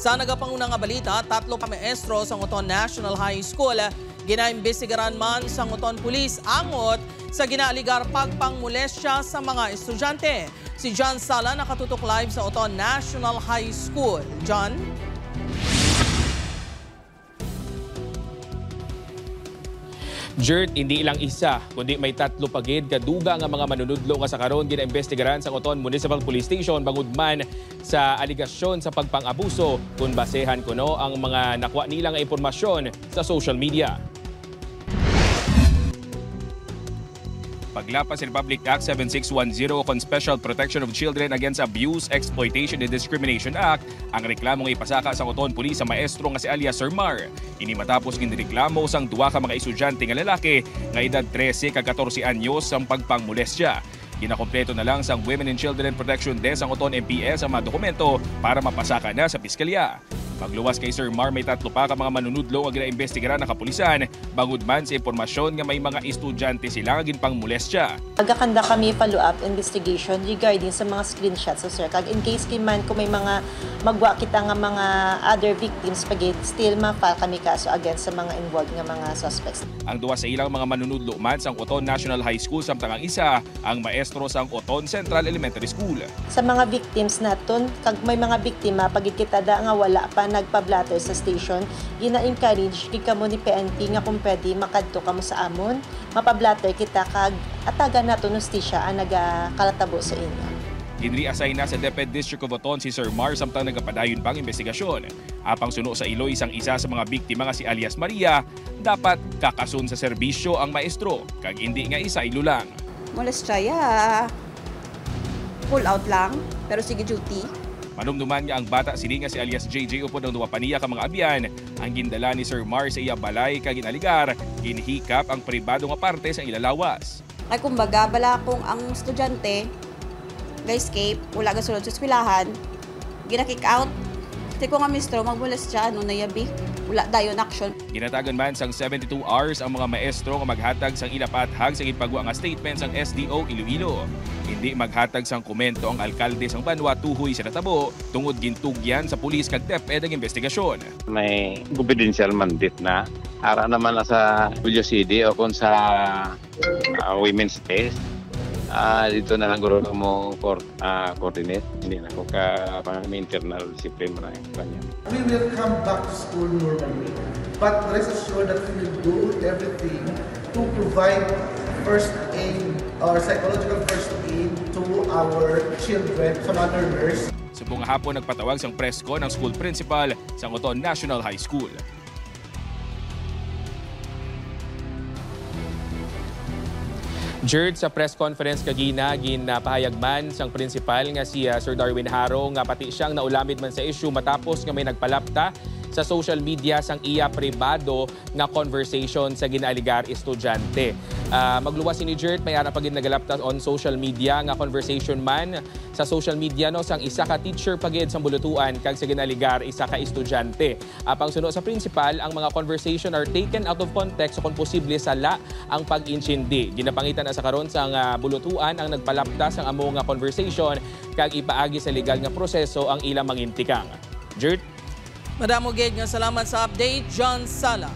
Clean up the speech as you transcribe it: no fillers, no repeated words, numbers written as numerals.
Sa nagapanguna nga balita, 3 ka maestro sa Nguton National High School ginaimbestigaran man sa Nguton Police angot sa ginaaligar pagpangmolestya sa mga estudyante. Si John Sala nakatutok live sa Nguton National High School. John? Jert, hindi ilang isa, kundi may 3 pagid kaduga nga mga manunudlo nga sa karon ginaimbestigaran sa Nguton Municipal Police Station bangod man sa aligasyon sa pagpang-abuso kung basehan kuno ang mga nakuha nila nga impormasyon sa social media. Paglapas sa Republic Act 7610 kon Special Protection of Children Against Abuse, Exploitation and Discrimination Act, ang reklamo nga ipasaka sa Nguton Police sa maestro nga si alias Sir Mar. Ini matapos ginreklamo sang 2 ka mga estudyante nga lalaki nga edad 13 kag 14 anyos sang pagpangmolestya. Ginakompleto na lang sang Women and Children Protection Desk ang Nguton MPS ang mga dokumento para mapasaka na sa piskalya. Pagluwas kay Sir Mar, may 3 pa ka mga manunudlo nga ginaimbestigaran ng kapulisan bangod man sa impormasyon nga may mga estudyante sila nga ginpangmolestya. Nagkakanda kami follow-up investigation regarding sa mga screenshots, sir. Kag in case man kung may mga magwa kita nga mga other victims pagit still ma-file kami kaso against sa mga involved nga mga suspects. Ang 2 sa ilang mga manunudlo man sang Nguton National High School samtang ang isa ang maestro sang Nguton Central Elementary School. Sa mga victims naton, kag may mga biktima pagit kita da nga wala pa nagpa-blatter sa station, gina-encourage kamo ni PNP nga kung pwede makadto kamo sa amon, mapa-blatter kita kag ataga nato no stisya ang nagakalatabo sa inyo. Ginri-assign na sa DepEd District of Nguton si Sir Mar samtang nagapadayon pang investigasyon. Apang suno sa Iloy sang isa sa mga biktima nga si alias Maria, dapat kakasun sa serbisyo ang maestro kag hindi nga isa ilo lang. Molestya, pull out lang pero sige duty. Manumduman nga ang bata sili nga si alias JJ upod ng 2 paniya ka mga abyan. Ang gindala ni Sir Mar sa iya balay kag ginaligar, ginhikap ang pribado nga parte sa ilalawas. Ay kumbaga, bala kung ang estudyante, ga-escape, wala gasulod sa eskwelahan, gina-kick out. Kasi kung ang mistro, magmolestya, nayabi, wala dayon action. Ginatagan man sang 72 hours ang mga maestro nga maghatag sang ilapathag sa gipagwa nga statement sang SDO Iloilo. Hindi maghatag sang komento ang alkalde sang Banwa tuhoy sa natabo tungod gintugyan sa pulis kag DepEd ang investigasyon. May confidential mandate na ara naman na sa WCD o kung sa women's space. Dito na lang guro mo coordinate. Hindi na ako may internal discipline mo na yung kanya. We will come back to school normally. But rest assured that we will do everything to provide first aid or psychological first aid to our children, some other nurse. Subong hapon nagpatawag sang presko ng school principal sa Nguton National High School. Jerd, sa press conference kagina ginapahayag man sang principal nga si Sir Darwin Haro nga pati siyang naulamid man sa issue matapos nga may nagpalapta sa social media sang iya pribado nga conversation sa ginaaligar estudyante. Magluwas ni Jerd, may ara pagin nagalapta on social media nga conversation man sa social media no sang isa ka teacher pagid sa bulutuan kag sa ginaaligar isa ka estudyante. Apang suno sa principal, ang mga conversation are taken out of context so kung posible sala ang pag-inchindi. Ginapangitan na sa karon sang bulutuan ang nagpalapta sang amo nga conversation kag ipaagi sa legal nga proseso ang ilang mangintikang. Jerd? Madamo gid nga salamat sa update, John Sala.